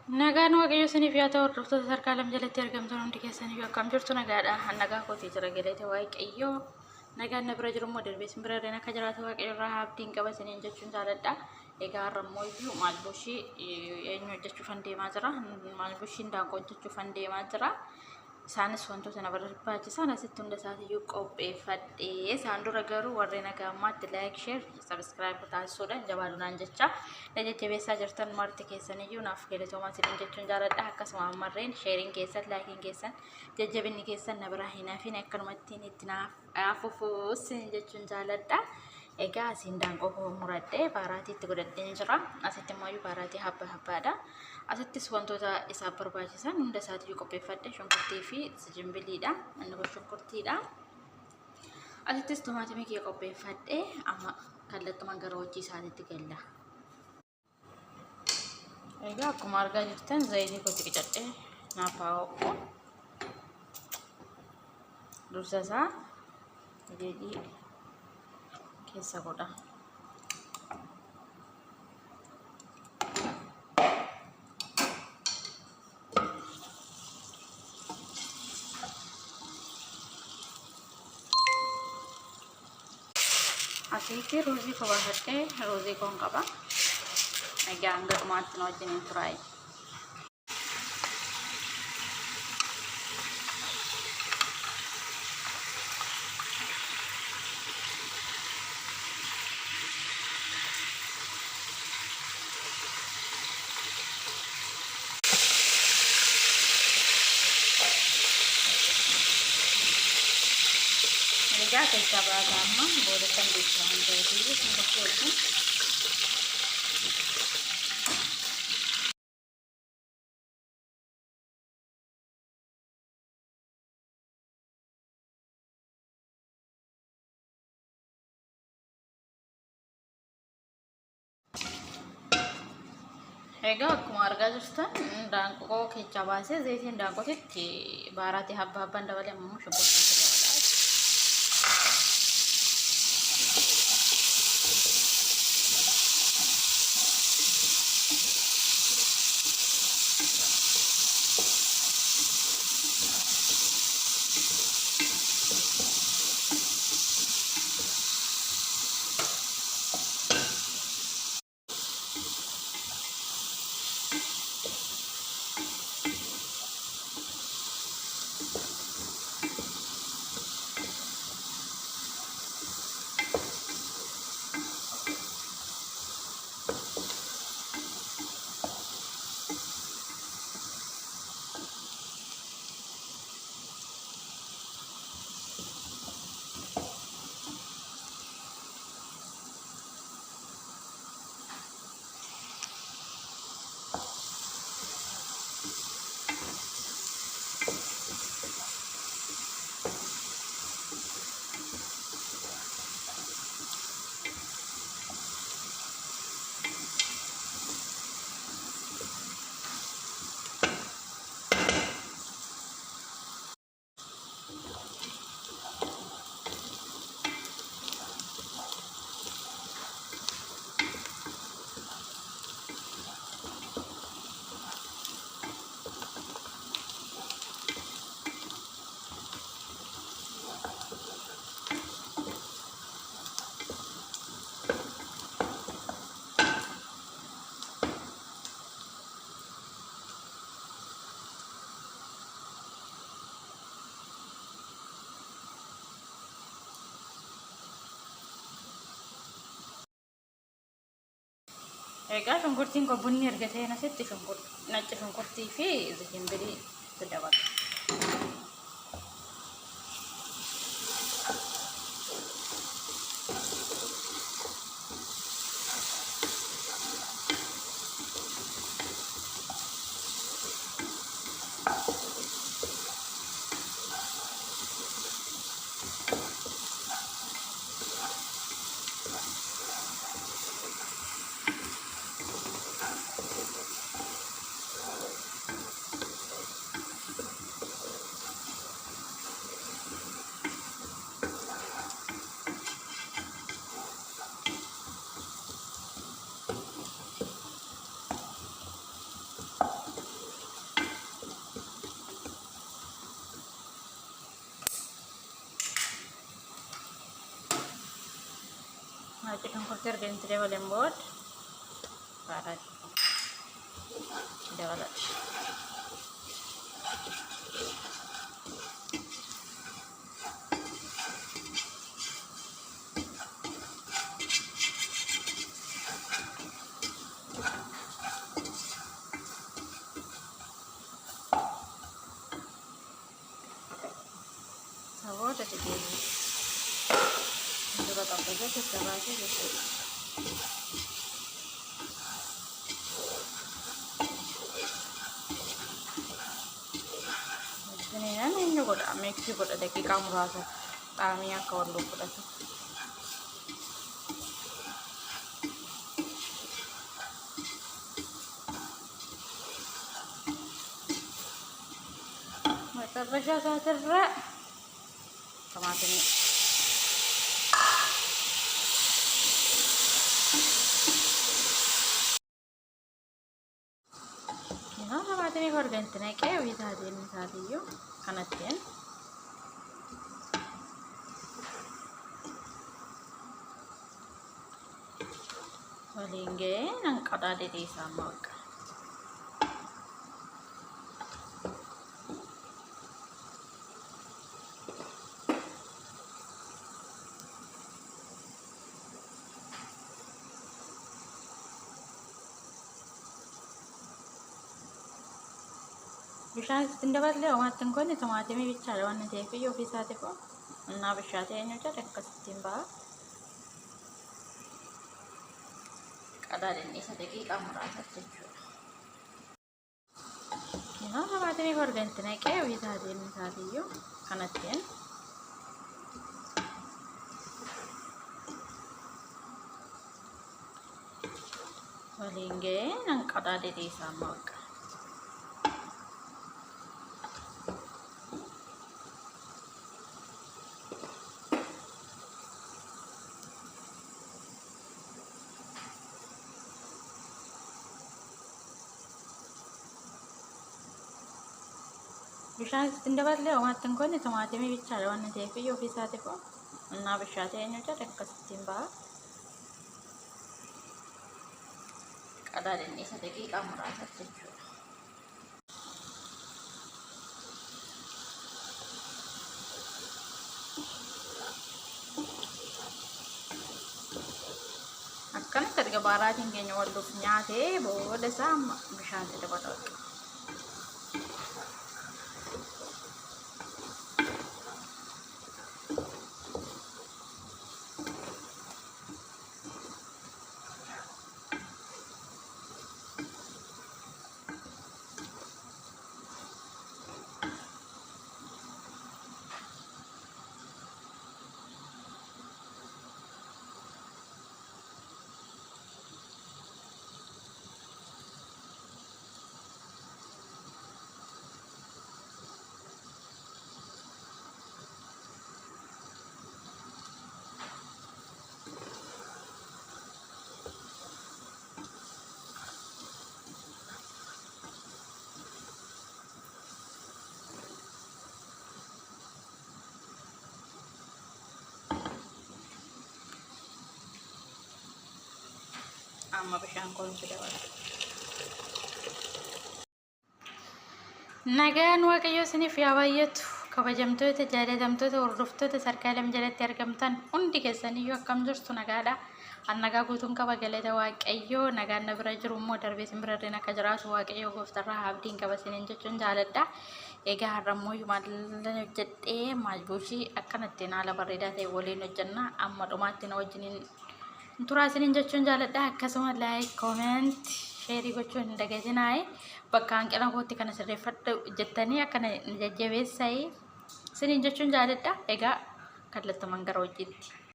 Nagaan waaqayyo saniif yaa ta'u hordoftoota sarkaa lam jalatti argamtan hundi keessanii yoo akkam jirtu nagaadha. Nagaa kootii jira galate waaqayyo. Nagaan na bira jiru immoo darbee sin bira akka jiraatu waaqayyo irraa abdiin qabatanii jechuun jaaladha. Egaa har'ammoo iyyuu maal bushii eenyu hojjechuufan deemaa jira. Maal bushiin daakuu hojjechuufan deemaa jira. Isaanis wantoota na barbaachisan asitti hunda isaatiiyyuu qopheeffadhee isaan dura garuu warreen nagaa ammaatti like share subscribe taasisuudhaan jabaadunaan jecha jajjabeessaa jirtan marti keessaniyyuu naaf galatoomaa isiniin jechuun jaaladha. Akkasuma ammarreen sharing keessan liking keessan jajjabinni keessan na biraa hin hafin akkanumatti itti naaf fufuus jechuun jaaladha. Egaa asiin daangoo muradhee baaraatiitti godhadheen jira. Asitti immoo baaraatii habbaadha. Asittis wantoota isaaf barbaachisan hunda isaatiiyyuu qopheeffadhe shunkurtii fi jinbiliidha. Inni kun shunkurtiidha. Asittis timaatimii kee qopheeffadhe amma kallattumaan gara hojii isaatiitti galla. Egaa akkuma argaa jirtan zayitii kotti qicadhee naaf haa ho'u. Dursa isaa jedhii keessa godha. Asitti ruuzii kobaafadhee ruuzii koon qaba. Egaa hanga dhumaatti na wajjin turaayi. Egaa keessa baasaa amma boodatti beeksisa waan ta'eef sun bakka wajjin egaa akkuma argaa jirtan daanqoo keessa baasee zayitiin daanqootitti baaraatti habbaan dabalee ammoo shubbisaa egaa shunkurtiin kun bunni erga ta'een asitti nacci shunkurtii fi jinbilii itti dabala. Nanti kan kurtir ganti dia lembut. Barat. Dia barat. Sawo ada di sini. Juga tak saja secara aja gitu. Ini juga ada mix juga ada kamu rasa kami yang kawan lu pada tu. Mata pasal saya cerak. Tomat ini. Kena tomat ini kau ganti naik ya bisa yo kanatin. Walingge nang kada di sama ka. Bishaan tindaballee homaattiin kun tomaatimii bichaadha waan ta'eef iyyuu ofii isaatiif innaa bishaatee eenyu jedhe akkasittiin ba'a. Qadaadinni isa daqiiqaa muraasa jechuudha. Keenyaa tomaatimii horganti naqee ofii isaatiiyyuu kanattiin waliin ga'ee nan qadaadidii isaa maqa. Bishaan tindaballee homaattiin kun tomaatimii bichaadha waan ta'eef iyyuu ofii isaatiif innaa bishaatee eenyu jedhe akkasittiin ba'a. Qadaadinni isa daqiiqaa muraasa jechuudha. Akkanatti erga baaraatiin keenya walluuf nyaatee booda isaa bishaan itti dabalatu. Amma bishaan kun sudah dabalatu. Nagaan waaqayyo isiniif yaa baay'atu kabajamtoota jaalatamtoota hordoftoota sarkaalam jalatti argamtan hundi keessaniyyuu akkam jirtu nagaadha. An nagaa guutuun qaba galata waaqayyo nagaan na bira jiru immoo darbee sin birarreen akka jiraatu waaqayyo gooftarraa abdiin qaba isiniin jechuun jaaladha. Egaa har'ammoo maal hojjedhee maajbuushii akkanatti haala bareedaa ta'e waliin hojjenna amma dhumaatti na wajjiniin turaa isiniin jechuun jaaladha. Akkasuma like comment share gochuun hin dagatinaa. Bakka hanqina kootti kana sirreeffadhu jettanii akkana jajjabeessanii isiniin jechuun jaaladha. Egaa kallattumaan gara hojiitti.